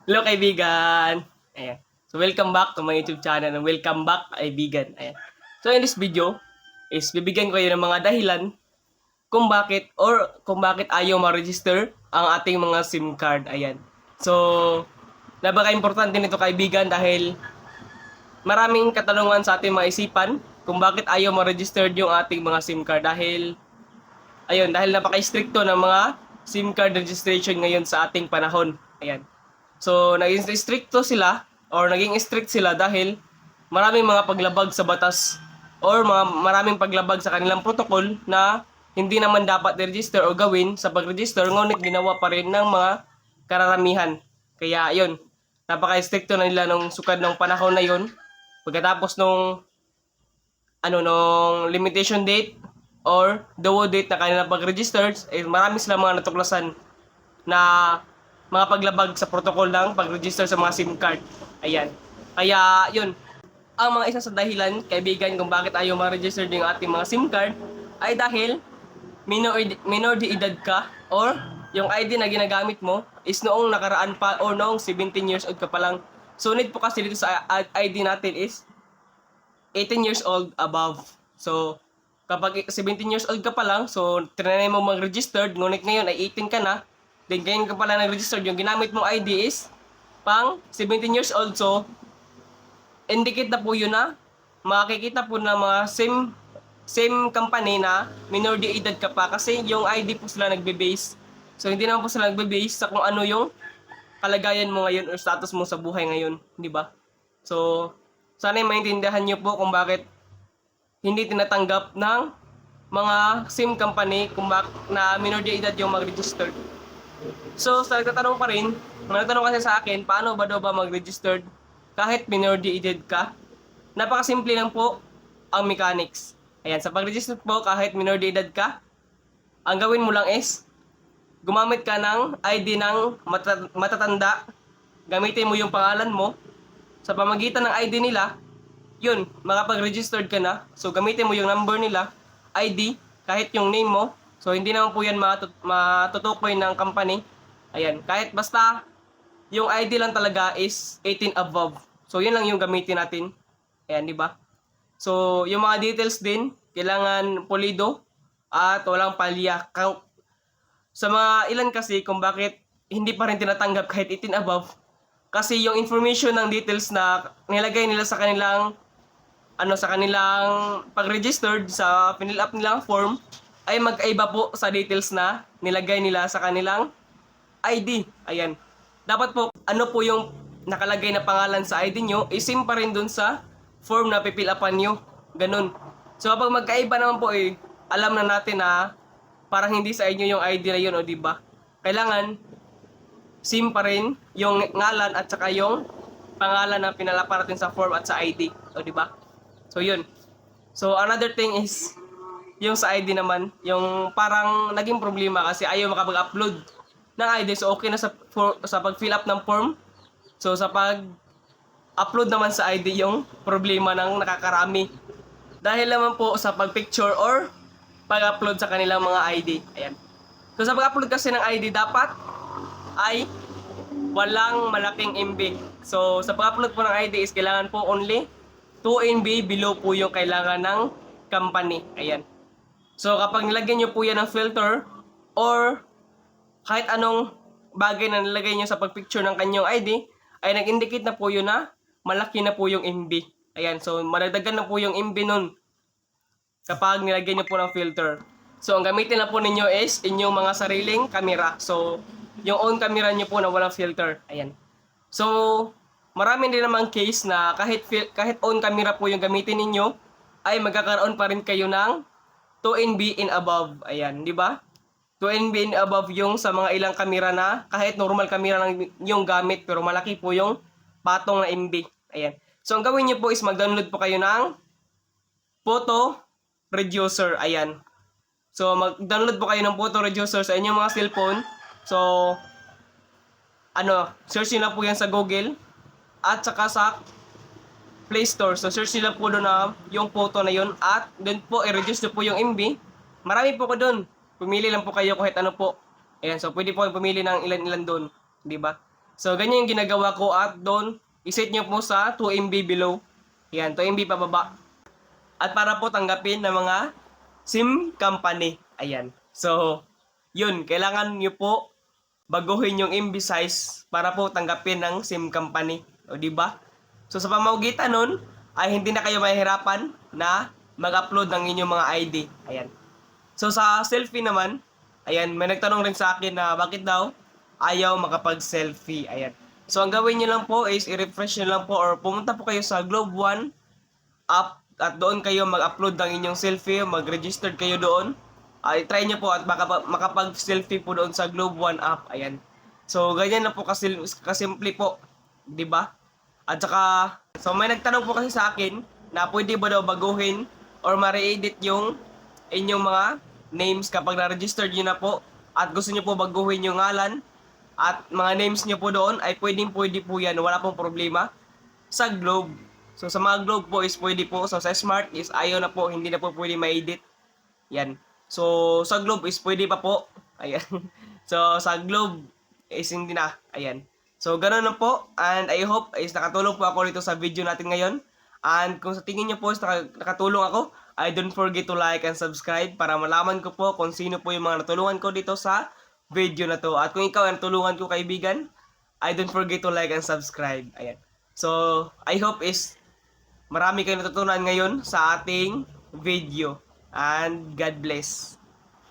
Hello kaibigan! Ayan. So welcome back to my YouTube channel and welcome back kaibigan. Ayan. So in this video is bibigyan ko kayo ng mga dahilan kung bakit ayaw ma-register ang ating mga SIM card. Ayan. So napaka-importante nito kaibigan dahil maraming katanungan sa ating mga isipan kung bakit ayaw ma-register yung ating mga SIM card dahil napaka-stricto ng mga SIM card registration ngayon sa ating panahon. Ayan. So, naging stricto sila or naging strict sila dahil maraming mga paglabag sa batas or maraming paglabag sa kanilang protocol na hindi naman dapat i-register o gawin sa pag-register ngunit ginawa pa rin ng mga kararamihan. Kaya, yun, napaka-stricto na nila nung sukad ng panahon na yun. Pagkatapos nung limitation date or due date na kanilang pag-register, marami silang mga natuklasan na mga paglabag sa protocol ng pag-register sa mga SIM card. Ayan. Kaya, yun. Ang mga isa sa dahilan, kaibigan, kung bakit ayaw ma-register yung ating mga SIM card ay dahil minor de edad ka or yung ID na ginagamit mo is noong nakaraan pa or noong 17 years old ka pa lang. So, need po kasi dito sa ID natin is 18 years old above. So, kapag 17 years old ka pa lang, so, trinay mo mag-registered, ngunit ngayon ay 18 ka na, then ganyan ka pala nag-register, yung ginamit mong ID is pang 17 years old. So, indicate na po yun na makikita po na mga same company na minor de edad ka pa kasi yung ID po sila nagbe-base. So, hindi naman po sila nagbe-base sa kung ano yung kalagayan mo ngayon or status mo sa buhay ngayon, di ba? So, sana maintindihan niyo po kung bakit hindi tinatanggap ng mga SIM company na minor de edad yung mag-register. So, sa nagtatanong pa rin, nagtatanong kasi sa akin, paano ba daw ba mag-registered kahit minor de edad ka? Napakasimple lang po ang mechanics. Ayan, sa pag-register po kahit minor de edad ka, ang gawin mo lang is, gumamit ka ng ID ng matatanda, gamitin mo yung pangalan mo, sa pamagitan ng ID nila, yun, makapag-registered ka na. So, gamitin mo yung number nila, ID, kahit yung name mo. So, hindi naman po yan matutukoy ng company. Ayan, kahit basta yung ID lang talaga is 18 above. So, yun lang yung gamitin natin. Ayan, di ba? So, yung mga details din, kailangan pulido at walang palya. Sa mga ilan kasi kung bakit hindi pa rin tinatanggap kahit 18 above, kasi yung information ng details na nilagay nila sa kanilang pag-registered sa fill up nilang form ay magkaiba po sa details na nilagay nila sa kanilang ID. Ayan. Dapat po, po yung nakalagay na pangalan sa ID nyo, same pa rin dun sa form na pipill upan nyo. Ganun. So, kapag magkaiba naman po alam na natin na parang hindi sa inyo yung ID na yun, o diba? Kailangan, same pa rin yung ngalan at saka yung pangalan na pinalapan natin sa form at sa ID. O diba? So, yun. So, another thing is, yung sa ID naman, yung parang naging problema kasi ayaw makapag-upload ng ID. So, okay na sa pag-fill up ng form. So, sa pag-upload naman sa ID yung problema ng nakakarami. Dahil naman po sa pag-picture or pag-upload sa kanilang mga ID. Ayan. So, sa pag-upload kasi ng ID, dapat ay walang malaking MB. So, sa pag-upload po ng ID is kailangan po only 2 MB below po yung kailangan ng company. Ayan. So, kapag nilagyan nyo po yan ng filter or kahit anong bagay na nilagay nyo sa pagpicture ng kanyang ID, ay nag-indicate na po yun na malaki na po yung MB. Ayan. So, madagdagan na po yung MB nun kapag nilagyan nyo po ng filter. So, ang gamitin na po ninyo is inyong mga sariling camera. So, yung own camera nyo po na walang filter. Ayan. So, marami din naman case na kahit own camera po yung gamitin ninyo, ay magkakaroon pa rin kayo ng 2NB and above. Ayan, di ba? 2NB and above yung sa mga ilang kamera na kahit normal kamera lang yung gamit pero malaki po yung patong na MB. Ayan. So, ang gawin nyo po is mag-download po kayo ng photo reducer. Ayan. So, mag-download po kayo ng photo reducer sa inyong mga cellphone. So, search nyo na po yan sa Google at saka sa Play Store. So, search nila po doon na yung photo na yun at doon po i-reduce nyo po yung MB. Marami po ko doon. Pumili lang po kayo kahit ano po. Ayan, so pwede po pumili ng ilan-ilan doon. Di ba? So, ganyan yung ginagawa ko at doon, iset nyo po sa 2 MB below. Yan, 2 MB pababa. At para po tanggapin ng mga SIM company. Ayan. So, yun, kailangan nyo po baguhin yung MB size para po tanggapin ng SIM company. O, di ba? So, sa pamamagitan nun, ay hindi na kayo mahihirapan na mag-upload ng inyong mga ID. Ayan. So, sa selfie naman, ayan, may nagtanong rin sa akin na bakit daw ayaw makapag-selfie. Ayan. So, ang gawin nyo lang po is i-refresh nyo lang po or pumunta po kayo sa Globe One app at doon kayo mag-upload ng inyong selfie, mag-register kayo doon. I-try nyo po at makapag-selfie po doon sa Globe One app. Ayan. So, ganyan lang po kasimple po. 'Di ba? At saka, so may nagtanong po kasi sa akin na pwede ba daw baguhin or ma-re-edit yung inyong mga names kapag na-register nyo na po at gusto nyo po baguhin yung ngalan at mga names nyo po doon ay pwede po yan, wala pong problema sa Globe. So sa mga Globe po is pwede po, so sa Smart is ayaw na po, hindi na po pwede ma-edit. Yan. So sa Globe is pwede pa po. Ayan. So sa Globe is hindi na. Ayan. So ganoon na po and I hope is nakatulong po ako dito sa video natin ngayon. And kung sa tingin niyo po is nakatulong ako, I don't forget to like and subscribe para malaman ko po kung sino po yung mga natulungan ko dito sa video na to. At kung ikaw ang natulungan ko kaibigan, I don't forget to like and subscribe. Ayan. So, I hope is marami kayong natutunan ngayon sa ating video. And God bless.